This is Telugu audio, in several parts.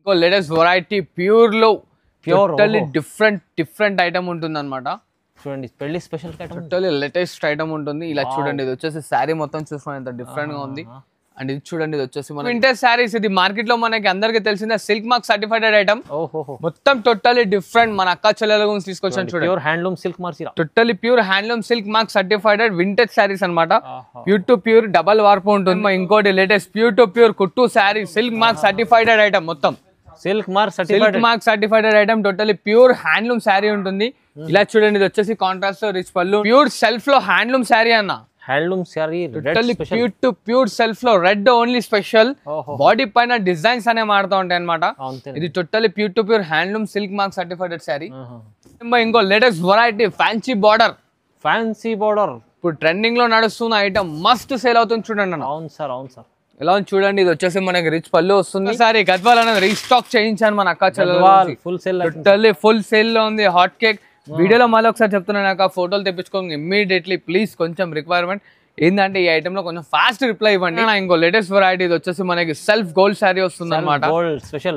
ఇంకో లేటెస్ట్ వెరైటీ ప్యూర్ లో టోటల్లీ డిఫరెంట్ ఐటమ్ ఉంటుంది అనమాట. చూడండి పెళ్లి special item, totally latest item ఉంటుంది. ఇలా చూడండి, ఇది వచ్చేసి శారీ మొత్తం చూసుకోండి ఎంత డిఫరెంట్ గా ఉంది. అండ్ ఇది చూడండి, ఇది వచ్చేసి మన వింటేజ్ శారీస్. ఇది మార్కెట్ లో మనకి అందరికి తెలిసిన సిల్క్ మార్క్ సర్టిఫైడ్ ఐటమ్. మొత్తం టోటల్లీ డిఫరెంట్. మన అక్క చెల్లెల గురించి తీసుకొచ్చాను చూడండి. Pure handloom silk mark, totally pure handloom silk mark certified vintage saris అనమాట. ప్యూర్ టు ప్యూర్ డబల్ వార్పు ఉంటుంది. ఇంకోటి లేటెస్ట్ ప్యూర్ టు ప్యూర్ కుట్టు sari silk mark certified item. మొత్తం silk mark certified item. Totally pure handloom sari ఉంటుంది. ఇలా చూడండి, ఇది వచ్చేసి కాంట్రాస్ట్ రిచ్ పళ్ళు, ప్యూర్ సెల్ఫ్ లో హ్యాండ్లూమ్ శారీ అన్న. Handloom sari totally pure to pure self లో రెడ్ ఓన్లీ స్పెషల్. బాడీ పైన డిజైన్స్ అనే మారుతూ ఉంటాయి అనమాట. ఇది totally pure to pure handloom silk mark certified sari. ఇంకో లేటెస్ట్ వెరైటీ ఫ్యాన్సీ బార్డర్. ఇప్పుడు ట్రెండింగ్ లో నడుస్తున్న ఐటమ్, మస్ట్ సేల్ అవుతుంది చూడండి అన్న. అవును సార్, అవును సార్. ఎలా ఉంది చూడండి, ఇది వచ్చేసి మనకి రిచ్ పళ్ళు వస్తుంది. సారీ గద్వాల్ అనేది రీస్టాక్ చేయించాను మన అక్క చెల్లెలు. Full sale, totally full sale లో ఉంది. హాట్ కేక్ వీడియోలో మళ్ళీ ఒకసారి చెప్తున్నాను, నాకు ఫోటోలు తెప్పించుకోండి ఇమ్మీడియట్లీ ప్లీజ్. కొంచెం రిక్వైర్మెంట్ ఏంటంటే ఈ ఐటమ్ లో కొంచెం ఫాస్ట్ రిప్లై ఇవ్వండి. ఇంకో లేటెస్ట్ వెరైటీ, ఇది వచ్చేసి మనకి సెల్ఫ్ గోల్డ్ శారీ వస్తుంది అనమాట.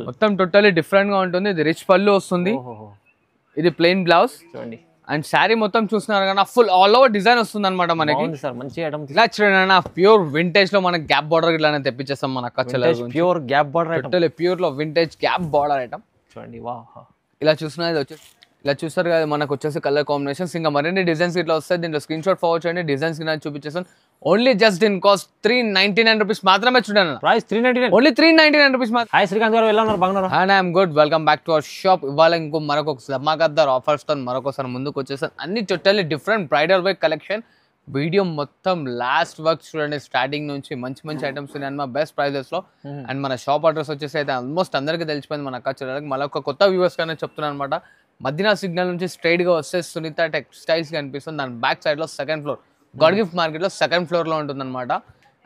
మొత్తం టోటల్లీ డిఫరెంట్ గా ఉంటుంది. ఇది రిచ్ పళ్ళు వస్తుంది. ఇది ప్లెయిన్ బ్లౌజ్ చూడండి. అండ్ శారీ మొత్తం చూస్తున్నారు కదా, ఫుల్ ఆల్ ఓవర్ డిజైన్ వస్తుంది అనమాట మనకి. ఇలా చూడండి, ప్యూర్ వింటేజ్ లో మనకి గ్యాప్ బార్డర్ ఇట్లానే తెప్పించేస్తాం మన అక్క చెల్లెలు. Pure gap border, totally pure లో వింటేజ్ గ్యాప్ బార్డర్ ఐటమ్ చూడండి. ఇలా చూస్తున్నా, ఇది వచ్చేసి ఇలా చూస్తారు కదా, మనకు వచ్చేసి కలర్ కాంబినేషన్స్ ఇంకా మరిన్ని డిజైన్స్ ఇట్లా వస్తాయి. దీంట్లో స్క్రీన్ షాట్ ఫార్వర్డ్ చేయండి, డిజైన్స్ కింద చూపించేస్తాను. Only just in cost 399 rupees మాత్రమే. చూడండి ప్రైస్ 399, ఓన్లీ 399 రూపీస్ మాత్రం. హాయ్ శ్రీకాంత్ గారు, ఎలా ఉన్నారు? బాగున్నారు? And I'm good. Welcome back to our shop. ఇవాళ ఇంకో మరొక ధమాకేదార్ ఆఫర్స్ తో మరొకసారి ముందుకు వచ్చేసాను. అన్ని totally different bridal wear collection. Video మొత్తం లాస్ట్ వర్క్ చూడండి, స్టార్టింగ్ నుంచి మంచి మంచి ఐటమ్స్ ఉన్నాయి మా బెస్ట్ ప్రైజెస్ లో. అండ్ మన షాప్ అడ్రస్ వచ్చేసి అయితే ఆల్మోస్ట్ అందరికీ తెలిసిపోయింది మన అక్క చెల్లెలకి. మళ్ళీ ఒక కొత్త వ్యూవర్స్ కానీ చెప్తున్నాను అనమాట. మదీనా సిగ్నల్ నుంచి స్ట్రైట్ గా వస్తే సునీత టెక్స్టైల్స్ కనిపిస్తుంది. దాని బ్యాక్ సైడ్ లో second floor, God gift market లో సెకండ్ ఫ్లోర్ లో ఉంటుంది అనమాట.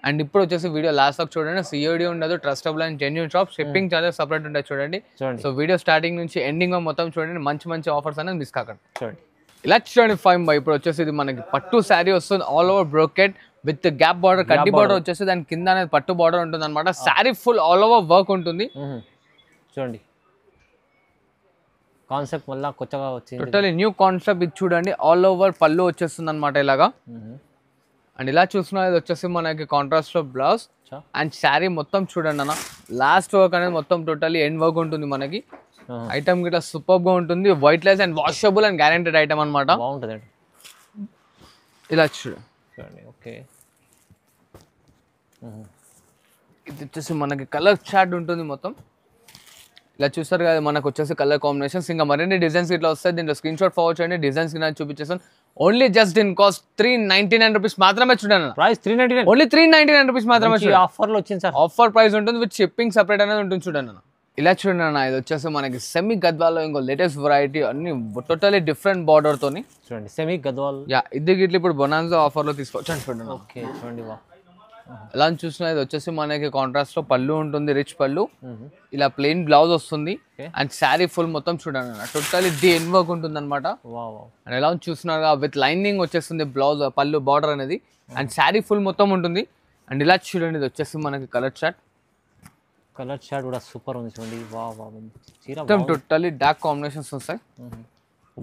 అండ్ ఇప్పుడు వచ్చేసి వీడియో లాస్ట్ వరకు చూడండి. సిఓడి ఉండదు, trustable and genuine shop. Shipping charges separate ఉంటాయి చూడండి. సో వీడియో స్టార్టింగ్ నుంచి ఎండింగ్ మొత్తం చూడండి. మంచి మంచి ఆఫర్స్ అనేది మిస్ కాకండి. చూడండి ఇలా చూడండి. ఫైన్ బై ఇప్పుడు వచ్చేసి ఇది మనకి పట్టు శారీ వస్తుంది. All over brocade with gap border, కడ్డీ బార్డర్ వచ్చేసి దాని కింద అనేది పట్టు బార్డర్ ఉంటుంది అనమాట. Sari full all over work ఉంటుంది. చూడండి కాన్సెప్ట్ మళ్ళీ కొత్తగా వచ్చింది, టోటలీ న్యూ కాన్సెప్ట్. ఇది చూడండి, ఆల్ ఓవర్ పళ్ళు వచ్చేస్తుంది అనమాట ఇలాగా. అండ్ ఇలా చూస్తున్నా, ఇది వచ్చేసి మనకి కాంట్రాస్ట్ లో బ్లౌజ్. అండ్ శారీ మొత్తం చూడండి అన్న, లాస్ట్ వర్క్ అనేది మొత్తం టోటలీ ఎండ్ వర్క్ ఉంటుంది మనకి. ఐటమ్ గిట్లా సూపర్ గా ఉంటుంది. White less and washable and guaranteed item అనమాట. బాగుంటుంది. ఇలా చూడండి. ఓకే, ఇది వచ్చేసి మనకి కలర్ చార్ట్ ఉంటుంది మొత్తం. ఇలా చూస్తారు కదా, మనకు వచ్చేసి కలర్ కాంబినేషన్స్ ఇంకా మరిన్ని డిజైన్స్ ఇట్లా వస్తాయి. దీంట్లో స్క్రీన్ షాట్ ఫార్వర్డ్ చేయండి, డిజైన్స్ కింద చూపించేస్తాను. Only just in cost 399 rupees మాత్రమే. చూడండి ప్రైస్ 399, ఓన్లీ 399 రూపీస్ మాత్రమే. ఆఫర్ లో వచ్చింది సార్. ఆఫర్ ప్రైస్ ఉంటుంది విత్ షిప్పింగ్ సపరేట్ అనేది ఉంటుంది చూడండి అన్న. ఇలా చూడండి అన్న, ఇది వచ్చేసి మనకి సెమీ గద్వాల్లో ఇంకో లేటెస్ట్ వెరైటీ. అన్ని టోటలీ డిఫరెంట్ బార్డర్ తోని. చూడండి సెమీ గద్వాల్. ఇది గిట్ల ఇప్పుడు బొనాన్జా ఆఫర్ లో తీసుకోవచ్చు చూడండి. ఓకే చూడండి, ఎలా చూసినా, ఇది వచ్చేసి మనకి కాంట్రాస్ట్ లో పళ్ళు ఉంటుంది, రిచ్ పళ్ళు. ఇలా ప్లెయిన్ బ్లౌజ్ వస్తుంది. అండ్ శారీ ఫుల్ మొత్తం చూడండి టోటలీ డిఎన్ వర్క్ ఉంటుంది అనమాట. అండ్ ఎలా చూస్తున్నారు విత్ లైనింగ్ వచ్చేస్తుంది బ్లౌజ్, పళ్ళు బార్డర్ అనేది. అండ్ శారీ ఫుల్ మొత్తం ఉంటుంది. అండ్ ఇలా చూడండి, ఇది వచ్చేసి మనకి కలర్ చార్ట్ కూడా సూపర్ ఉంది చూడండి. మొత్తం టోటలీ డార్క్ కాంబినేషన్స్ వస్తాయి.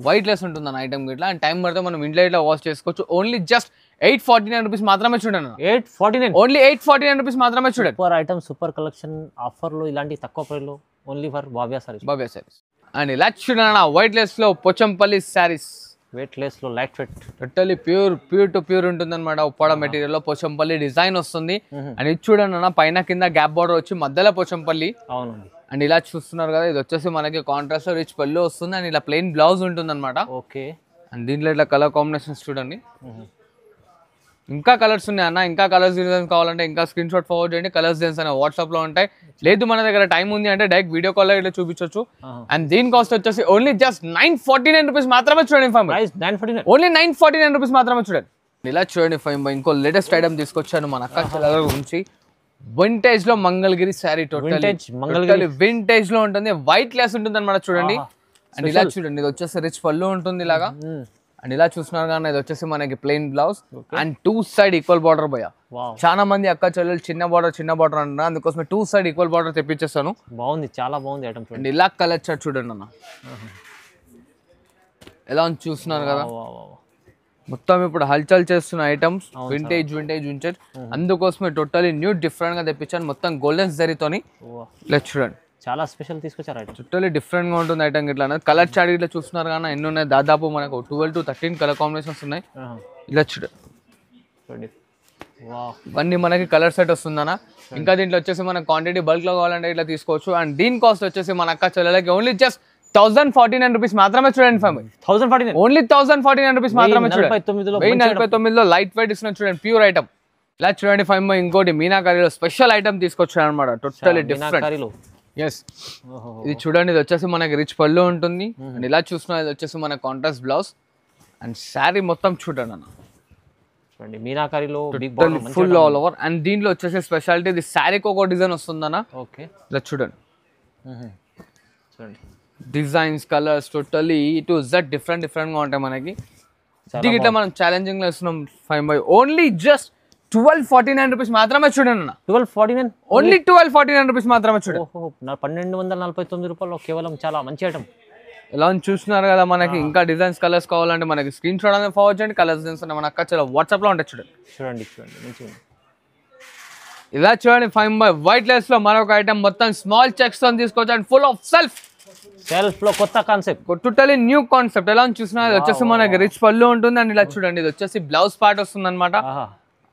వైట్ లెస్ ఉంటుంది అన్న ఐటమ్ ఇట్లా. అండ్ టైం పడితే మనం ఇంట్లో ఇట్లా వాష్ చేసుకోవచ్చు. ఓన్లీ జస్ట్ 849 రూపీస్ మాత్రమే. చూడండి 849, ఓన్లీ 849 రూపీస్ మాత్రమే. చూడండి super item, super collection offer లో ఇలాంటి తక్కువ ప్రైస్ లో only for Bhavya saris. And ఇలా చూడండి, వైట్ లెస్ లో పోచంపల్లి సారీస్. వెయిట్ లెస్ లో light weight, totally pure to pure ఉంటుంది అనమాట. ఉప్పాడ మెటీరియల్ లో పోచంపల్లి డిజైన్ వస్తుంది. అండ్ ఇది చూడండి అన్న, పైన కింద గ్యాప్ బార్డర్ వచ్చి మధ్యలో పోచంపల్లి. అవునండి. అండ్ ఇలా చూస్తున్నారు కదా, ఇది వచ్చేసి మనకి కాంట్రాస్ట్ రిచ్ పళ్ళు వస్తుంది. అండ్ ఇలా ప్లెయిన్ బ్లౌజ్ ఉంటుంది అనమాట. ఓకే. అండ్ దీంట్లో ఇట్లా కలర్ కాంబినేషన్స్ చూడండి. ఇంకా కలర్స్ ఉన్నాయి అన్న, ఇంకా కలర్స్ డిజైన్స్ కావాలంటే ఇంకా స్క్రీన్ షాట్ ఫార్వర్డ్ చేయండి. కలర్స్ డిజైన్స్ అనే వాట్సాప్ లో ఉంటాయి. లేదు మన దగ్గర టైం ఉంది అంటే డైరెక్ట్ వీడియో కాల్ లో ఇట్లా చూపించవచ్చు. అండ్ దీని కాస్ట్ వచ్చేసి ఓన్లీ జస్ట్ 949 రూపీస్ మాత్రమే. చూడండి ఓన్లీ 949 రూపీస్ మాత్రమే. చూడండి ఇలా చూడండి. ఇంకో లేటెస్ట్ ఐటమ్ తీసుకొచ్చాను మన అక్క చెల్లెల గురించి. వింటేజ్ లో మంగళగిరి శారీ. టోటల్ వింటేజ్ లో ఉంటుంది, వైట్ లెస్ ఉంటుంది అనమాట. చూడండి. అండ్ ఇలా చూడండి, ఇది వచ్చేసి రిచ్ పళ్ళు ఉంటుంది ఇలాగా. అండ్ ఇలా చూస్తున్నారు కానీ ఇది వచ్చేసి మనకి plain blouse and 2 side equal border భయ. వావ్ చాలా మంది అక్క చెల్లెలు చిన్న బార్డర్ అంటున్నారు, అందుకోసమే 2 సైడ్ ఈక్వల్ బార్డర్ తెప్పించేస్తాను. బాగుంది, చాలా బాగుంది ఐటమ్ చూడండి. అండ్ ఇలా కలర్ చార్ట్ చూడండి అన్న, ఎలా ఉంది చూస్తున్నారు కదా. మొత్తం ఇప్పుడు హల్చల్ చేస్తున్న ఐటమ్స్ వింటేజ్ అందుకోసమే టోటలీ న్యూ డిఫరెంట్ గా తెప్పించాను. మొత్తం గోల్డెన్ జరీతోని ఇలా చూడండి, చాలా స్పెషల్ తీసుకొచ్చారు ఐటమ్. టోటలీ డిఫరెంట్ గా ఉంటుంది ఐటమ్. ఇట్లా కలర్ చార్ట్ ఇట్లా చూస్తున్నారు కానీ ఎన్ని ఉన్నాయి, దాదాపు మనకు 12 to 13 కలర్ కాంబినేషన్స్ ఉన్నాయి. ఇలా చూడండి, ఇవన్నీ మనకి కలర్ సెట్ వస్తుందన్న. ఇంకా దీంట్లో వచ్చేసి మన క్వాంటిటీ బల్క్ లో కావాలంటే ఇట్లా తీసుకోవచ్చు. అండ్ దీని కాస్ట్ వచ్చేసి మన అక్క చెల్లెలకి ఓన్లీ జస్ట్ 1049 రూపీస్ మాత్రమే చూడండి. 1049 ఓన్లీ 1049 రూపీస్ మాత్రమే చూడండి. 1049లో లైట్ వెయిట్ ఇస్తున్నా చూడండి, ప్యూర్ ఐటమ్. ఇలా చూడండి ఫైవ్ ఇంకోటి మీనాకారిలో స్పెషల్ ఐటమ్ తీసుకొచ్చాను అనమాట, టోటలీ డిఫరెంట్. ఎస్, ఇది చూడండి, ఇది వచ్చేసి మనకి రిచ్ పళ్ళు ఉంటుంది. అండ్ ఇలా చూస్తున్నా ఇది వచ్చేసి మన కాంట్రాస్ట్ బ్లౌజ్. అండ్ శారీ మొత్తం చూడండి అన్న, చూడండి మీనాకారిలో ఫుల్ ఆల్ ఓవర్. అండ్ దీంట్లో వచ్చేసి స్పెషాలిటీ ఇది శారీకి ఒక డిజైన్ వస్తుందన్న. ఓకే, ఇలా చూడండి, చూడండి designs colours totally to Z different గా ఉంటాయి మనకి. దీనికి ఇట్లా మనం ఛాలెంజింగ్ లో ఇస్తున్నాం 5 ఓన్లీ జస్ట్ 1249 రూపీస్ మాత్రమే చూడండి అన్న. 1249 ఓన్లీ 1249 రూపీస్ మాత్రమే చూడండి. 1249 రూపాయలు కేవలం, చాలా మంచి ఐటమ్. ఎలా ఉంది చూస్తున్నారు కదా. మనకి ఇంకా డిజైన్స్ కలర్స్ కావాలంటే మనకి స్క్రీన్ షాట్ అనేది ఫార్వర్డ్ చేయండి. కలర్స్ మన అక్క చాలా వాట్సాప్ లో ఉంటాయి చూడండి. చూడండి మంచిగా ఇలా చూడండి 5 వైట్ లెస్ లో మరొక ఐటమ్ మొత్తం స్మాల్ చెక్స్ తో తీసుకోవచ్చు. అండ్ ఫుల్ ఆఫ్ సెల్ఫ్ లో కొత్త కాన్సెప్ట్, టోటలీ న్యూ కాన్సెప్ట్. ఎలా చూసినా ఇది వచ్చేసి మనకి రిచ్ పళ్ళు ఉంటుంది. అండ్ ఇలా చూడండి, ఇది వచ్చేసి బ్లౌజ్ పార్ట్ వస్తుంది అనమాట.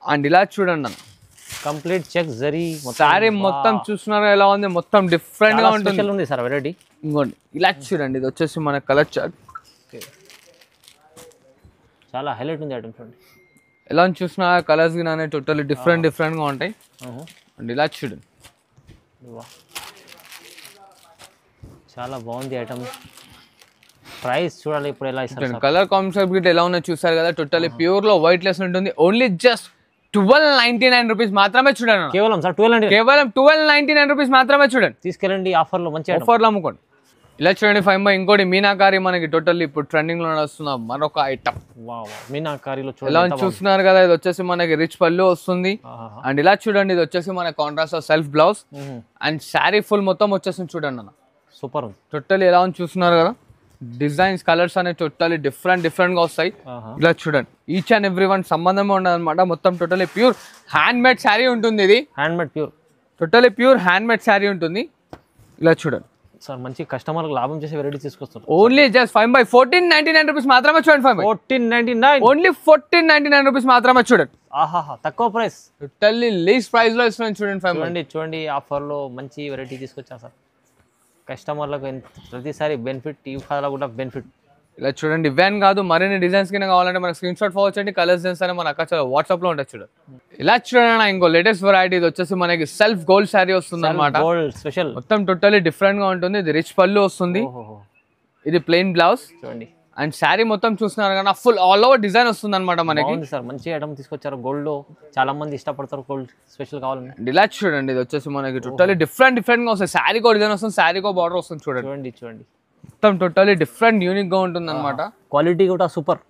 అండ్ ఇలా చూడండి అన్న, కంప్లీట్ చెక్ జరీ సారీ మొత్తం చూస్తున్నారు ఎలా ఉంది, మొత్తం డిఫరెంట్ గా ఉంటుంది సార్ వెరైటీ. ఇంకోండి ఇలా చూడండి, ఇది వచ్చేసి మన కలర్ చార్ట్, చాలా హైలైట్ ఉంది ఐటమ్ చూడండి. ఎలా చూసినా కలర్స్ గిన టోటలీ డిఫరెంట్ గా ఉంటాయి. అండ్ ఇలా చూడండి, చాలా బాగుంది ఐటమ్. ప్రైస్ చూడాలి ఇప్పుడు ఎలా ఇస్తారు. కలర్ కాన్సెప్ట్ గిట్ ఎలా ఉన్నాయో చూసారు కదా. టోటలీ ప్యూర్ లో వైట్ లెస్ ఉంటుంది. ఓన్లీ జస్ట్ 1299 రూపీస్ మాత్రమే చూడండి. కేవలం సార్ 1299 రూపీస్ మాత్రమే చూడండి. తీసుకెళ్ళండి ఆఫర్ లో, మంచి ఆఫర్ లో అమ్ముకోండి. ఇలా చూడండి 5 ఇంకోటి మీనాకారి మనకి టోటల్లీ ఇప్పుడు ట్రెండింగ్ లో వస్తున్న మరొక ఐటమ్. మీనాకారిలో ఎలా చూస్తున్నారు కదా, ఇది వచ్చేసి మనకి రిచ్ పళ్ళు వస్తుంది. అండ్ ఇలా చూడండి, ఇది వచ్చేసి మన contrast self blouse. And sari full మొత్తం వచ్చేసి చూడండి అన్న, సూపర్. టోటల్లీ ఎలా చూస్తున్నారు కదా, డిజైన్స్ కలర్స్ అనేవి టోటలీ డిఫరెంట్ గా వస్తాయి. ఇలా చూడండి, ఈచ్ అండ్ ఎవ్రీ వన్ సంబంధం ఉండదు అనమాట. మొత్తం totally pure hand made sari ఉంటుంది. ఇది hand made pure, totally pure hand made sari ఉంటుంది. ఇలా చూడండి సార్, మంచి కస్టమర్ లాభం చేసే వెరైటీ తీసుకొస్తారు. ఓన్లీ జస్ట్ 5 1499 రూపీస్ మాత్రమే చూడండి. 1499 ఓన్లీ 1499 రూపీస్ మాత్రమే చూడండి. ఆహాహా, తక్కువ ప్రైస్, టోటల్లీ లీస్ట్ ప్రైస్ లో ఇస్తున్నాను చూడండి. చూడండి ఆఫర్ లో మంచి వెరైటీ తీసుకొచ్చా సార్. కస్టమర్లకు ప్రతిసారి బెనిఫిట్, ఈ ఫాలో కూడా బెనిఫిట్. ఇలా చూడండి, ఇవేం కాదు మరిన్ని డిజైన్స్ కింద కావాలంటే మనకి స్క్రీన్ షాట్ ఫార్వర్డ్ చేయండి. కలర్స్ డిజైన్స్ అనే మన అక్క చాలా వాట్సాప్ లో ఉంటాయి చూడండి. ఇలా చూడండి, ఇంకో లేటెస్ట్ వెరైటీ ఇది వచ్చేసి మనకి సెల్ఫ్ గోల్డ్ శారీ వస్తుంది అనమాట. స్పెషల్, మొత్తం టోటల్లీ డిఫరెంట్ గా ఉంటుంది. ఇది రిచ్ పళ్ళు వస్తుంది, ఇది ప్లెయిన్ బ్లౌజ్. చూడండి, అండ్ శారీ మొత్తం చూస్తున్నారు కదా, ఫుల్ ఆల్ ఓవర్ డిజైన్ వస్తుంది అనమాట మనకి. సార్ మంచి ఐటమ్ తీసుకొచ్చారు. గోల్డ్ లో చాలా మంది ఇష్టపడతారు, గోల్డ్ స్పెషల్ కావాలని. ఇలా చూడండి, ఇది వచ్చేసి మనకి టోటల్లీ డిఫరెంట్ గా వస్తుంది. శారీకో డిజైన్ వస్తుంది, శారీకో బార్డర్ వస్తుంది. చూడండి మొత్తం టోటలీ డిఫరెంట్ యూనిక్ గా ఉంటుంది అనమాట. క్వాలిటీ కూడా super.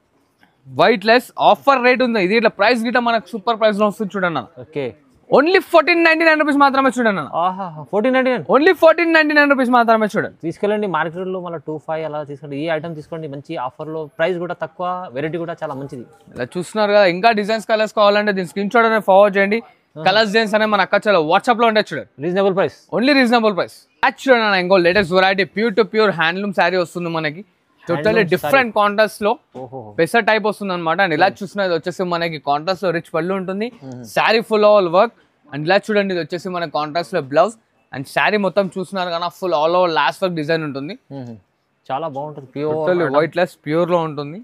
White less offer rate ఉంది. ఇది ఇట్లా ప్రైస్ గిట్ట మనకు సూపర్ ప్రైస్ లో వస్తుంది చూడండి. ఓకే, ఓన్లీ 1499 రూపీస్ మాత్రమే చూడండి. 1499 ఓన్లీ 1499 రూపీస్ మాత్రమే చూడండి. తీసుకెళ్ళండి మార్కెట్ లో మళ్ళీ 25 అలా తీసుకోండి. ఈ ఐటమ్ తీసుకోండి, మంచి ఆఫర్ లో, ప్రైస్ కూడా తక్కువ, వెరైటీ కూడా చాలా మంచిది. ఇలా చూస్తున్నారు కదా, ఇంకా డిజైన్స్ కలర్స్ కావాలంటే దీని స్క్రీన్ షాట్ అనేది ఫార్వర్డ్ చేయండి. కలర్స్ డిజైన్స్ అనే మన అక్క చాలా వాట్సాప్ లో ఉంటాయి చూడండి. Reasonable price, only reasonable price. చూడండి, ఇంకో latest variety pure to pure handloom sari వస్తుంది మనకి. టోటల్లీ డిఫరెంట్ కాంట్రాస్ట్ లో పెసర్ టైప్ వస్తుంది అనమాట. అండ్ ఇలా చూస్తున్నది వచ్చేసి మనకి కాంట్రాస్ట్ లో రిచ్ పళ్ళు ఉంటుంది. Sari full all work. And ఇలా చూడండి, ఇది వచ్చేసి మన కాంట్రాస్ట్ లో బ్లౌజ్. అండ్ శారీ మొత్తం చూస్తున్నారు కదా, full all over last work design ఉంటుంది. చాలా బాగుంటుంది. ప్యూర్ వైట్ లెస్ ప్యూర్ లో ఉంటుంది.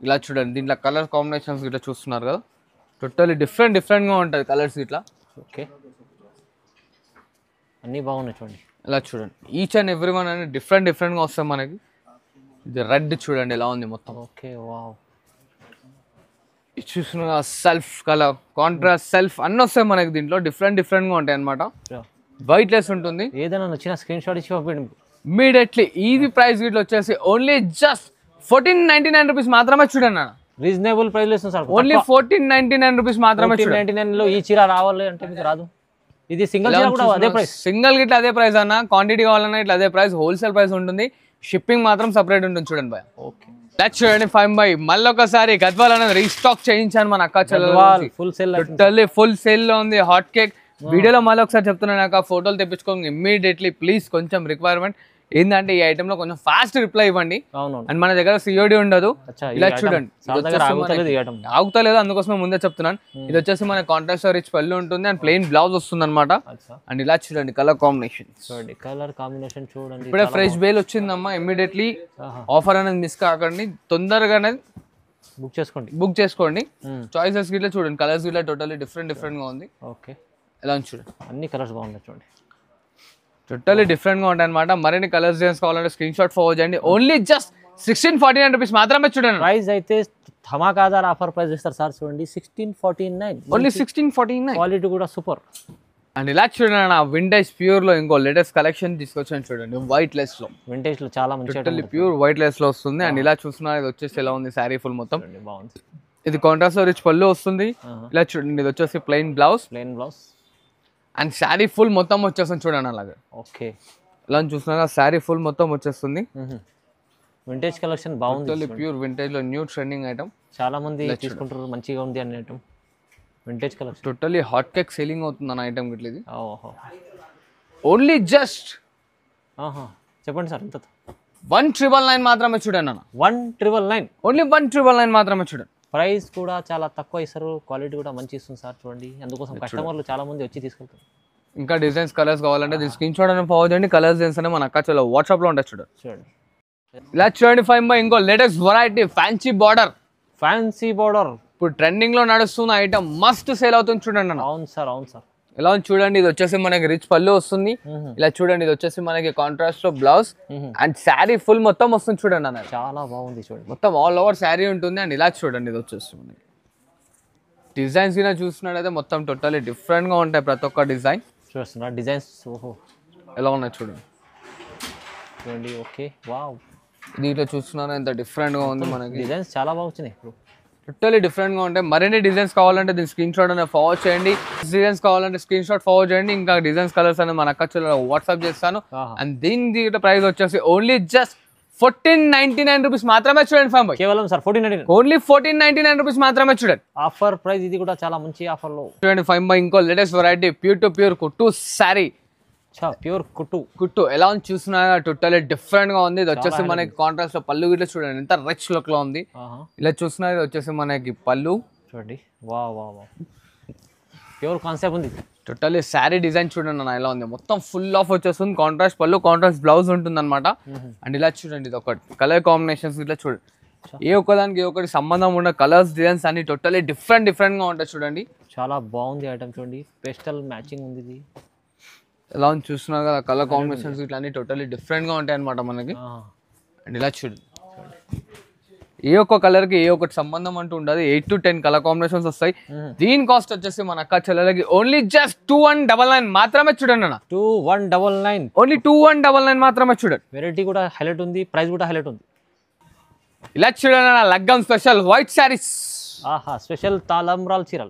ఇలా చూడండి, దీంట్లో కలర్ కాంబినేషన్స్ ఇట్లా చూస్తున్నారు కదా, టోటల్లీ డిఫరెంట్ గా ఉంటుంది కలర్స్ ఇట్లా. ఓకే, అన్నీ బాగున్నాయి చూడండి. ఇలా చూడండి, ఈచ్ అండ్ ఎవ్రీ వన్ అనేది డిఫరెంట్ గా వస్తాయి మనకి. ఇది రెడ్ చూడండి ఎలా ఉంది మొత్తం. Okay, wow. ఇది చూస్తున్నా సెల్ఫ్ కలర్ కాంట్రాస్ట్ సెల్ఫ్ అన్నీ వస్తాయి మనకి. దీంట్లో డిఫరెంట్ గా ఉంటాయి అనమాట. వైట్ లెస్ ఉంటుంది. ఏదైనా నచ్చిన స్క్రీన్ షాట్ ఇచ్చి పంపించండి ఇమీడియట్లీ. ఇది ప్రైస్ వీటిలో వచ్చేసి ఓన్లీ జస్ట్ 1499 రూపీస్ మాత్రమే చూడండి. రీజనబుల్ ప్రైస్ లో ఇస్తుంది సార్. ఓన్లీ 1499 రూపీస్ మాత్రమే చూడండి. 1499 లో ఈ చీర రావాలి అంటే మీకు రాదు. ఇది సింగిల్ చీర కూడా అదే ప్రైస్. సింగిల్ గిట్లా అదే ప్రైస్ అన్న, క్వాంటిటీ కావాలన్నా ఇట్లా అదే ప్రైస్, హోల్సేల్ ప్రైస్ ఉంటుంది, షిప్పింగ్ మాత్రం సెపరేట్ ఉంటుంది చూడండి బాయ్. ఓకే చూడండి 5 బై మళ్ళీ ఒకసారి గద్వాల్ అనేది రీస్టాక్ చేయించాను మన అక్క చెల్లెలు. Full sale totally full sale లో ఉంది హాట్ కేక్. వీడియోలో మళ్ళీ ఒకసారి చెప్తున్నాను, నాకు ఫోటోలు తెప్పించుకోండి ఇమ్మీడియట్లీ ప్లీజ్. కొంచెం రిక్వైర్మెంట్ ఏంటంటే ఈ ఐటమ్ లో కొంచెం ఫాస్ట్ రిప్లై ఇవ్వండి. అండ్ మన దగ్గర సిఓడి ఉండదు. ఇలా చూడండి ఆగుతలేదు, అందుకోసమే ముందే చెప్తున్నాను. ఇది వచ్చేసి మన కాంట్రాస్ట్ రిచ్ పళ్ళు ఉంటుంది అండ్ ప్లెయిన్ బ్లౌజ్ వస్తుంది అనమాట. అండ్ ఇలా చూడండి కలర్ కాంబినేషన్ చూడండి. ఇప్పుడే ఫ్రెష్ బేల్ వచ్చిందమ్మా, ఇమ్మీడియట్లీ ఆఫర్ అనేది మిస్ కాకండి, తొందరగానే బుక్ చేసుకోండి. చాయిసెస్ గిట్లా చూడండి, కలర్స్ గిట్లా టోటల్లీ డిఫరెంట్ గా ఉంది. ఓకే ఎలా చూడండి, అన్ని కలర్స్ బాగున్నాయి చూడండి, టోటల్లీ డిఫరెంట్ గా ఉంటాయి అనమాట. మరిన్ని కలర్స్ డిజైన్స్ కావాలంటే స్క్రీన్ షాట్ ఫార్వర్డ్ చేయండి. ఓన్లీ జస్ట్ 1649 రూపీస్ మాత్రమే చూడండి. ప్రైస్ అయితే ధమాకాదార్ ఆఫర్ ప్రైస్ ఇస్తారు సార్. చూడండి 1649, ఓన్లీ 1649. క్వాలిటీ కూడా సూపర్. అండ్ ఇలా చూడండి వింటేజ్ ప్యూర్ లో ఇంకో లేటెస్ట్ కలెక్షన్ తీసుకొచ్చాను చూడండి, వైట్ లెస్ లో. వింటేజ్ లో చాలా మంచి టోటల్లీ ప్యూర్ వైట్ లెస్ లో వస్తుంది. అండ్ ఇలా చూస్తున్నారు, ఇది వచ్చేసి ఎలా ఉంది శారీ ఫుల్ మొత్తం బాగుంది. ఇది కాంట్రాస్ట్ లో రిచ్ పళ్ళు వస్తుంది. ఇలా చూడండి, ఇది వచ్చేసి plain blouse and sari full మొత్తం వచ్చేస్తుంది చూడండి అలాగే. ఓకే ఇలా చూస్తున్నా శారీ ఫుల్ మొత్తం వచ్చేస్తుంది. వింటేజ్ కలెక్షన్ బాగుంది, ప్యూర్ వింటేజ్ లో న్యూ ట్రెండింగ్ ఐటమ్, చాలా మంది తీసుకుంటారు, మంచిగా ఉంది అనే item. Vintage collection totally hot cake selling అవుతుంది అన్న ఐటమ్ గిట్ల. ఇది ఓన్లీ జస్ట్ చెప్పండి సార్, ఎంత? 1999 మాత్రమే చూడండి అన్న. 1999, ఓన్లీ 1999 మాత్రమే చూడండి. ప్రైస్ కూడా చాలా తక్కువ ఇస్తారు, క్వాలిటీ కూడా మంచి ఇస్తుంది సార్. చూడండి, అందుకోసం కస్టమర్లు చాలా మంది వచ్చి తీసుకెళ్తారు. ఇంకా డిజైన్స్ కలర్స్ కావాలంటే దీని స్క్రీన్ షాట్ అనేది ఫార్వర్డ్ చేయండి. కలర్స్ డిజైన్స్ అనే మన అక్క చాలా వాట్సాప్ లో ఉంటాయి చూడండి. ఇలా చూడండి 5 బై ఇంకో లేటెస్ట్ వెరైటీ ఫ్యాన్సీ బార్డర్. ఇప్పుడు ట్రెండింగ్ లో నడుస్తున్న ఐటమ్, మస్ట్ సేల్ అవుతుంది చూడండి అన్న. అవును సార్, అవును సార్. ఇలా చూడండి, ఇది వచ్చేసి మనకి రిచ్ పళ్ళు వస్తుంది. ఇలా చూడండి, ఇది వచ్చేసి మనకి కాంట్రాస్ట్ లో బ్లౌజ్ అండ్ శారీ ఫుల్ మొత్తం వస్తుంది చూడండి అన్న. చాలా బాగుంది చూడండి, మొత్తం ఆల్ ఓవర్ శారీ ఉంటుంది. అండ్ ఇలా చూడండి, ఇది వచ్చేసి మనకి డిజైన్స్ కింద చూస్తున్నట్టయితే మొత్తం టోటల్లీ డిఫరెంట్ గా ఉంటాయి. ప్రతి ఒక్క డిజైన్ చూస్తున్నా, డిజైన్స్ ఎలా ఉన్నాయి చూడండి. ఓకే వావ్, దీంట్లో చూస్తున్నారా ఎంత డిఫరెంట్ గా ఉంది. మనకి డిజైన్స్ చాలా బాగా వచ్చినాయి, టోటల్లీ డిఫరెంట్ గా ఉంటాయి. మరిన్ని డిజైన్స్ కావాలంటే దీని స్క్రీన్ షాట్ అనేది ఫార్వర్డ్ చేయండి. డిజైన్స్ కావాలంటే స్క్రీన్ షాట్ ఫార్వర్డ్ చేయండి. ఇంకా డిజైన్స్ కలర్స్ అనేది మన అక్క వాట్సాప్ చేస్తాను. అండ్ దీని ప్రైస్ వచ్చేసి ఓన్లీ జస్ట్ 1499 రూపీస్ మాత్రమే చూడండి. ఫైవ్ కేవలం సార్ 1499, ఓన్లీ 1499 రూపీస్ మాత్రమే చూడండి. ఆఫర్ ప్రైస్ ఇది కూడా చాలా మంచి ఆఫర్ లో చూడండి. 5 బై ఇంకో latest variety pure to pure కుట్టు శారీ. ప్యూర్ కుట్టు ఎలా ఉంది చూస్తున్నా, టోటల్లీ డిఫరెంట్ గా ఉంది. ఇది వచ్చేసి మనకి కాంట్రాస్ట్ లో పళ్ళు గిట్ల చూడండి ఎంత రిచ్ లుక్ లో ఉంది. ఇలా చూస్తున్నా, ఇది వచ్చేసి మనకి పళ్ళు చూడండి. వా వా వా, ప్యూర్ కాన్సెప్ట్ ఉంది. టోటల్లీ శారీ డిజైన్ చూడండి అన్న ఎలా ఉంది. మొత్తం ఫుల్ ఆఫ్ వచ్చేస్తుంది. కాంట్రాస్ట్ పళ్ళు, కాంట్రాస్ట్ బ్లౌజ్ ఉంటుంది అనమాట. అండ్ ఇలా చూడండి, ఇది ఒకటి కలర్ కాంబినేషన్స్ ఇట్లా చూడండి. ఏ ఒక్కదానికి ఏ ఒక్కటి సంబంధం ఉన్న కలర్స్ డిజైన్స్ అన్ని టోటల్లీ డిఫరెంట్ గా ఉంటాయి చూడండి. చాలా బాగుంది ఐటమ్ చూడండి, పేస్టల్ మ్యాచింగ్ ఉంది. ఇది ఎలా ఉంది చూస్తున్నారు కదా, కలర్ కాంబినేషన్స్ ఇట్లా అన్ని టోటల్లీ డిఫరెంట్ గా ఉంటాయి అనమాట మనకి. అండ్ ఇలా చూడండి, ఏ ఒక్క కలర్ కి ఏ ఒక్కటి సంబంధం అంటూ ఉండదు. 8 to 10 కలర్ కాంబినేషన్స్ వస్తాయి. దీని కాస్ట్ వచ్చేసి మన అక్క చెల్లెలకి ఓన్లీ జస్ట్ 2199 మాత్రమే చూడండి అన్న. 2199, ఓన్లీ 2199 మాత్రమే చూడండి. వెరైటీ కూడా హైలైట్ ఉంది, ప్రైస్ కూడా హైలైట్ ఉంది. ఇలా చూడండి అన్న, లగ్గం స్పెషల్ వైట్ శారీస్. స్పెషల్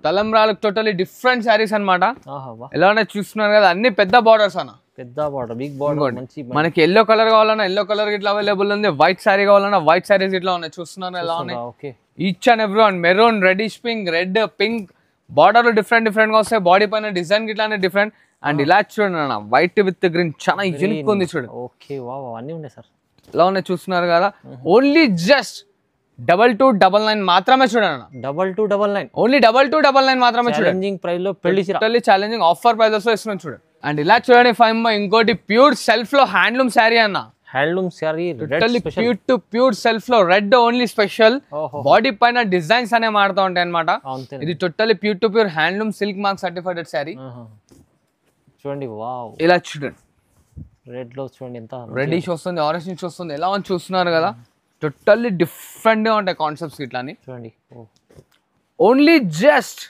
తలంబ్రాలు టోటల్లీ డిఫరెంట్ శారీస్ అనమాట. ఎలా ఉన్నాయి చూస్తున్నారు కదా, అన్ని పెద్ద బార్డర్స్ అన్న. పెద్ద బార్డర్, బిగ్ బార్డర్. మనకి ఎల్లో కలర్ కావాలన్నా ఎల్లో కలర్ ఇట్లా అవైలబుల్ ఉంది. వైట్ శారీ కావాలన్నా వైట్ శారీస్ ఇట్లా ఉన్నాయి చూస్తున్నారు ఎలా ఉన్నాయి. Each and every one maroon, reddish pink, red, pink border different గా వస్తాయి. బాడీ పైన డిజైన్ ఇట్లానే డిఫరెంట్. అండ్ ఇలా చూడండి అన్న, వైట్ విత్ గ్రీన్ చాలా యూనిక్ ఉంది చూడండి. ఓకే వావ్, అన్నీ ఉన్నాయి సార్. ఎలా ఉన్నాయి చూస్తున్నారు కదా, ఓన్లీ జస్ట్ 2299 మాత్రమే చూడండి. 2299, ఓన్లీ 2299 మాత్రమే చూడండి. ఛాలెంజింగ్ ప్రైస్ లో పెళ్లి ఛాలెంజింగ్ ఆఫర్ ప్రైజెస్ లో ఇస్తున్నాం చూడండి. అండ్ ఇలా చూడండి 5 బై ఇంకోటి ప్యూర్ సెల్ఫ్ లో హ్యాండ్లూమ్ శారీ అన్న. Handloom sari pure to pure self లో రెడ్ ఓన్లీ స్పెషల్. బాడీ పైన డిజైన్స్ అనే మారుతూ ఉంటాయి అనమాట. ఇది totally pure to pure handloom silk mark certified sari. చూడండి వావ్, ఇలా చూడండి. రెడ్ లో చూడండి ఎంత రెడ్డిష్ వస్తుంది, ఆరెంజ్ నుంచి వస్తుంది. ఎలా అని చూస్తున్నారు కదా, టోటల్లీ డిఫరెంట్ గా ఉంటాయి కాన్సెప్ట్స్ ఇట్లా చూడండి. ఓన్లీ జస్ట్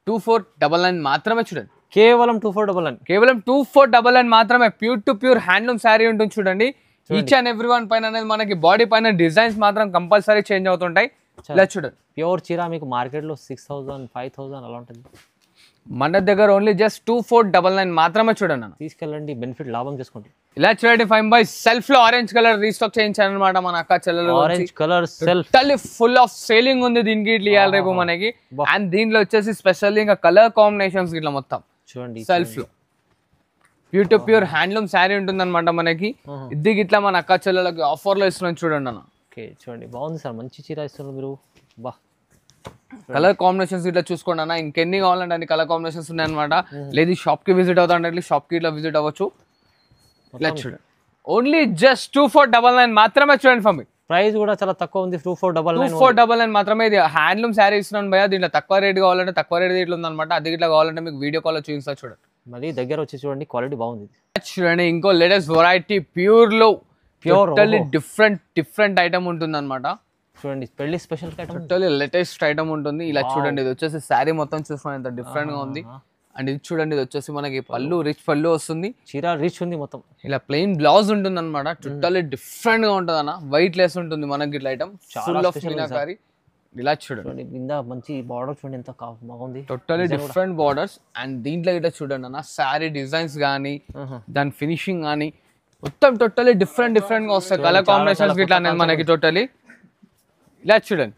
2499 మాత్రమే చూడండి. కేవలం 2499 మాత్రమే. Pure to pure handloom sari ఉంటుంది చూడండి. ఈచ్ అండ్ ఎవ్రీ వన్ పైన అనేది మనకి బాడీ పైన డిజైన్స్ మాత్రం కంపల్సరీ చేంజ్ అవుతుంటాయి. ఇలా చూడండి ప్యూర్ చీర మీకు మార్కెట్లో 6,000 5,000 అలా ఉంటుంది. మన దగ్గర ఓన్లీ జస్ట్ 2499 మాత్రమే చూడండి అన్న. తీసుకెళ్ళండి, బెనిఫిట్ లాభం చేసుకోండి. ఇలా చూడండి 5 సెల్ఫ్ లో ఆరెంజ్ కలర్ రీస్టాక్ చేయించాను అనమాట మన అక్క చెల్లెలు. Orange colour self full of selling ఉంది దీనికి, ఇట్లా ఇవ్వాలి రేపు మనకి. అండ్ దీంట్లో వచ్చేసి స్పెషల్లీ ఇంకా కలర్ కాంబినేషన్స్ ఇట్లా మొత్తం చూడండి సెల్ఫ్ లో pure to pure handloom sari ఉంటుంది అనమాట మనకి. ఇది ఇట్లా మన అక్క చెల్లెలకి ఆఫర్ లో ఇస్తున్నాం చూడండి అన్న. ఓకే చూడండి బాగుంది సార్, మంచి చీర ఇస్తున్నారు మీరు. బా కలర్ కాంబినేషన్స్ ఇట్లా చూసుకోండి అన్న. ఇంకెన్ని కావాలంటే అన్ని కలర్ కాంబినేషన్స్ ఉన్నాయి అనమాట. లేదు షాప్ కి విజిట్ అవుతా అంటే షాప్ కి ఇట్లా విజిట్ అవ్వచ్చు. ఇలా చూడండి ఓన్లీ జస్ట్ 2499 మాత్రమే చూడండి ఫర్ మీ. ప్రైస్ కూడా చాలా తక్కువ ఉంది, 2499 మాత్రమే. ఇది హ్యాండ్లూమ్ శారీ ఇస్తున్నాను భయ్యా. దీంట్లో తక్కువ రేట్ కావాలంటే తక్కువ రేట్ ఇట్లా ఉందన్నమాట. అది ఇట్లా కావాలంటే మీకు వీడియో కాల్ చూపిస్తా చూడండి. మళ్ళీ దగ్గర వచ్చి చూడండి, క్వాలిటీ బాగుంది. చూడండి ఇంకో లేటెస్ట్ వెరైటీ ప్యూర్ లో టోటల్లీ డిఫరెంట్ ఐటమ్ ఉంటుంది అనమాట. చూడండి పెళ్లి special item, totally latest item ఉంటుంది. ఇలా చూడండి ఇది వచ్చేసి శారీ మొత్తం చూసుకోండి ఎంత డిఫరెంట్ గా ఉంది. అండ్ ఇది చూడండి ఇది వచ్చేసి మనకి పళ్ళు రిచ్ పళ్ళు వస్తుంది, చీర రిచ్ ఉంది మొత్తం. ఇలా ప్లెయిన్ బ్లౌజ్ ఉంటుంది అనమాట. టోటల్లీ డిఫరెంట్ గా ఉంటుంది అన్న. వైట్ లెస్ ఉంటుంది మనకి ఇట్లా ఐటమ్, ఫుల్ ఆఫ్ మీనాకారి. ఇలా చూడండి కింద మంచి బార్డర్ చూడండి ఎంత బాగుంది, టోటల్లీ డిఫరెంట్ బార్డర్స్. అండ్ దీంట్లో ఇట్లా చూడండి అన్న శారీ డిజైన్స్ కానీ దాని ఫినిషింగ్ కానీ మొత్తం టోటల్లీ డిఫరెంట్ గా వస్తాయి. కలర్ కాంబినేషన్స్ ఇట్లా అనేది మనకి టోటల్లీ. ఇలా చూడండి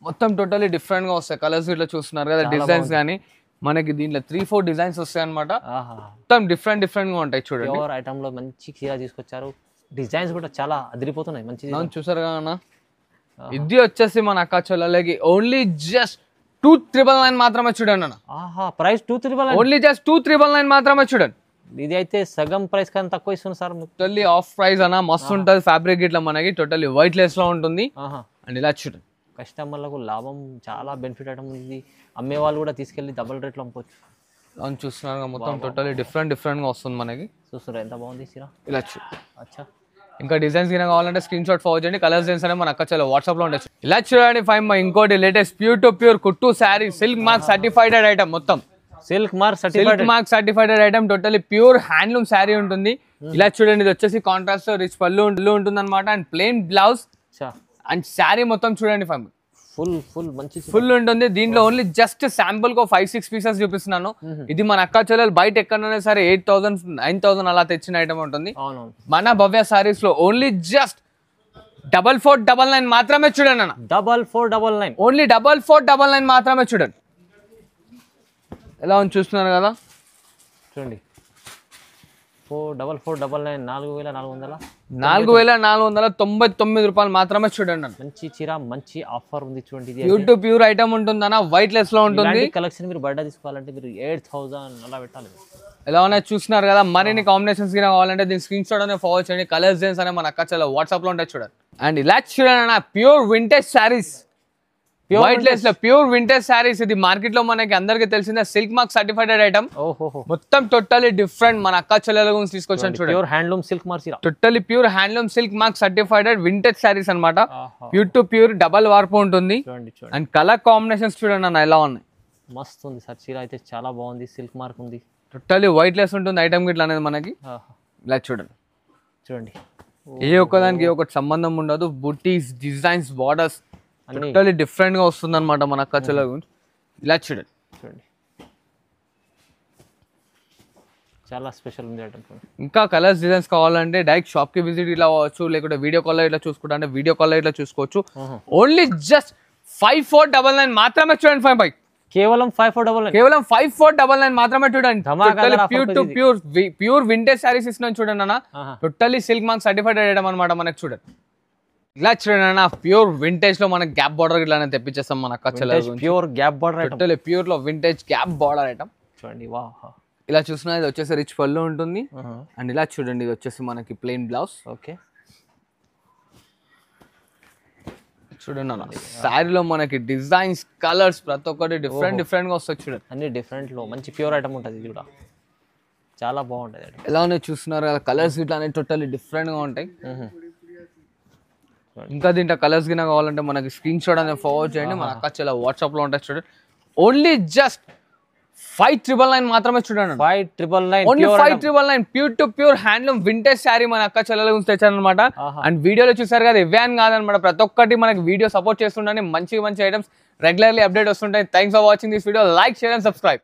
మొత్తం టోటల్లీ డిఫరెంట్ గా వస్తాయి కలర్స్ ఇట్లా చూస్తున్నారు కదా. డిజైన్స్ కానీ మనకి దీంట్లో 3-4 డిజైన్స్ వస్తాయి అనమాట. మొత్తం డిఫరెంట్ గా ఉంటాయి చూడండి. ప్యూర్ ఐటమ్ లో మంచి చీర తీసుకొచ్చారు, డిజైన్స్ కూడా చాలా అదిరిపోతున్నాయి. మంచి చూసారు కదా. ఇది వచ్చేసి మన అక్క చెల్లెలకి ఓన్లీ జస్ట్ 2399 మాత్రమే చూడండి అన్న. ప్రైస్ 2399, ఓన్లీ జస్ట్ 2399 మాత్రమే చూడండి. ఇది అయితే సగం ప్రైస్ కన్నా తక్కువ ఇస్తుంది సార్. టోటల్లీ ఆఫ్ ప్రైస్ అన్న. మస్తు ఉంటుంది ఫ్యాబ్రిక్ ఇట్లా మనకి టోటల్లీ వైట్ లెస్ లో ఉంటుంది. అండ్ ఇలా చూడండి కస్టమర్లకు లాభం, చాలా బెనిఫిట్ ఐటమ్ ఇది. అమ్మే వాళ్ళు కూడా తీసుకెళ్ళి డబుల్ రేట్లో అమ్ముకోవచ్చు. అని చూస్తున్నారు మొత్తం టోటల్లీ డిఫరెంట్ గా వస్తుంది మనకి. చూస్తున్నారు ఎంత బాగుంది చీర. ఇలా చూడండి. అచ్చా ఇంకా డిజైన్స్ కింద కావాలంటే స్క్రీన్ షాట్ ఫార్వర్డ్ చేయండి. కలర్స్ డిజైన్స్ అనేవి మన అక్క చాలా వాట్సాప్ లో ఉండొచ్చు. ఇలా చూడండి 5 ఇంకోటి లేటెస్ట్ ప్యూర్ టు ప్యూర్ కుట్టు sari, silk mark certified item. మొత్తం silk mark certified item, totally pure handloom sari ఉంటుంది. ఇలా చూడండి ఇది వచ్చేసి కాంట్రాస్ట్ రిచ్ పళ్ళు ఉంటుంది అనమాట. And plain blouse and sari మొత్తం చూడండి ఫుల్ ఉంటుంది. దీంట్లో ఓన్లీ జస్ట్ శాంపుల్ కు 5-6 పీసెస్ చూపిస్తున్నాను. ఇది మన అక్క చెల్లెలు బయట ఎక్కడైనా సరే 8,000 9,000 అలా తెచ్చిన ఐటమ్ ఉంటుంది. మన భవ్య సారీస్ లో ఓన్లీ జస్ట్ 4499 మాత్రమే చూడండి అన్న. 4499 ఓన్లీ 4499 మాత్రమే చూడండి. ఎలా ఉంది చూస్తున్నారు కదా. చూడండి 4499 4,499 రూపాయలు మాత్రమే చూడండి. మంచి చీర, మంచి ఆఫర్ ఉంది చూడండి. ప్యూర్ టు ప్యూర్ ఐటమ్ ఉంటుంది అన్న. వైట్ లెస్ లో ఉంటుంది. కలెక్షన్ మీరు బయట తీసుకోవాలంటే మీరు 8,000 అలా పెట్టాలి. ఎలా ఉన్నాయి చూస్తున్నారు కదా. మరిన్ని కాంబినేషన్స్ కింద కావాలంటే దీని స్క్రీన్ షాట్ అనేది ఫార్వర్డ్ చేయండి. కలర్స్ డిజైన్స్ అనే మన అక్క చాలా వాట్సాప్ లో ఉంటాయి చూడండి. అండ్ ఇలా చూడండి అన్న pure vintage saris, white lace లో ప్యూర్ వింటేజ్ శారీస్. ఇది మార్కెట్ లో మనకి అందరికి తెలిసిందే సిల్క్ మార్క్ సర్టిఫైడ్ ఐటమ్. మొత్తం టోటల్లీ డిఫరెంట్ మన అక్క చెల్లెల గురించి తీసుకొచ్చాను చూడండి. Pure handloom silk mark, totally pure handloom silk mark certified vintage saris అనమాట. ప్యూర్ టు ప్యూర్ డబల్ వార్పు ఉంటుంది. అండ్ కలర్ కాంబినేషన్స్ చూడండి అన్న ఎలా ఉన్నాయి. మస్తు ఉంది సార్ చీర అయితే, చాలా బాగుంది. సిల్క్ మార్క్ ఉంది, టోటల్లీ వైట్ లెస్ ఉంటుంది ఐటమ్ ఇట్లా అనేది మనకి. ఇలా చూడండి ఏ ఒక్కదానికి ఒకటి సంబంధం ఉండదు. బుటీస్, డిజైన్స్, బార్డర్స్ టోటల్లీ డిఫరెంట్ గా వస్తుంది అనమాట మన అక్క చెల్లెల గురించి. ఇలా చూడండి చాలా స్పెషల్ ఉంది ఐటమ్. ఇంకా కలర్స్ డిజైన్స్ కావాలంటే డైరెక్ట్ షాప్ కి విజిట్ ఇలా అవ్వచ్చు, లేకుంటే వీడియో కాల్ ఇట్లా చూసుకుంటా అంటే వీడియో కాల్ ఇట్లా చూసుకోవచ్చు. ఓన్లీ జస్ట్ 5499 మాత్రమే చూడండి. 5 కేవలం 5499, కేవలం 5499 మాత్రమే చూడండి. Pure to pure vintage saris ఇస్తున్నాను చూడండి అన్న. Totally silk mark certified item అనమాట మనకి. చూడండి ఇలా చూడండి అన్న ప్యూర్ వింటేజ్ లో మనకి గ్యాప్ బార్డర్ ఇట్లా తెప్పించేస్తాం మన అక్క చెల్లెల గురించి. Pure gap border item, totally pure లో వింటేజ్ గ్యాప్ బార్డర్ ఐటమ్ చూడండి. ఇలా చూస్తున్నా ఇది వచ్చేసి రిచ్ పళ్ళు ఉంటుంది. అండ్ ఇలా చూడండి ఇది వచ్చేసి మనకి ప్లెయిన్ బ్లౌజ్. ఓకే చూడండి అన్న శారీలో మనకి డిజైన్స్, కలర్స్ ప్రతి ఒక్కటి డిఫరెంట్ గా వస్తాయి చూడండి. అన్ని డిఫరెంట్ లో మంచి ప్యూర్ ఐటమ్ ఉంటుంది. ఇది కూడా చాలా బాగుంటుంది. ఎలా ఉన్నాయి చూస్తున్నారు కదా. కలర్స్ ఇట్లా అనేవి టోటల్లీ డిఫరెంట్ గా ఉంటాయి. ఇంకా దీంట్లో కలర్స్ గిన కావాలంటే మనకి స్క్రీన్ షాట్ అనేది ఫార్వర్డ్ చేయండి. మన అక్క చాలా వాట్సాప్ లో ఉంటాయి చూడండి. ఓన్లీ జస్ట్ 5,999 మాత్రమే చూడండి. 5,999 only 5,999 pure to pure handloom vintage sari మన అక్క చెల్లెల గురించి తెచ్చారనమాట. అండ్ వీడియోలో చూసారు కదా, ఇవే అని కాదనమాట, ప్రతి ఒక్కటి మనకి వీడియో సపోర్ట్ చేస్తుండని మంచి మంచి ఐటమ్స్ రెగ్యులర్లీ అప్డేట్ వస్తుంటాయి. Thanks for watching this video. Like, share and subscribe.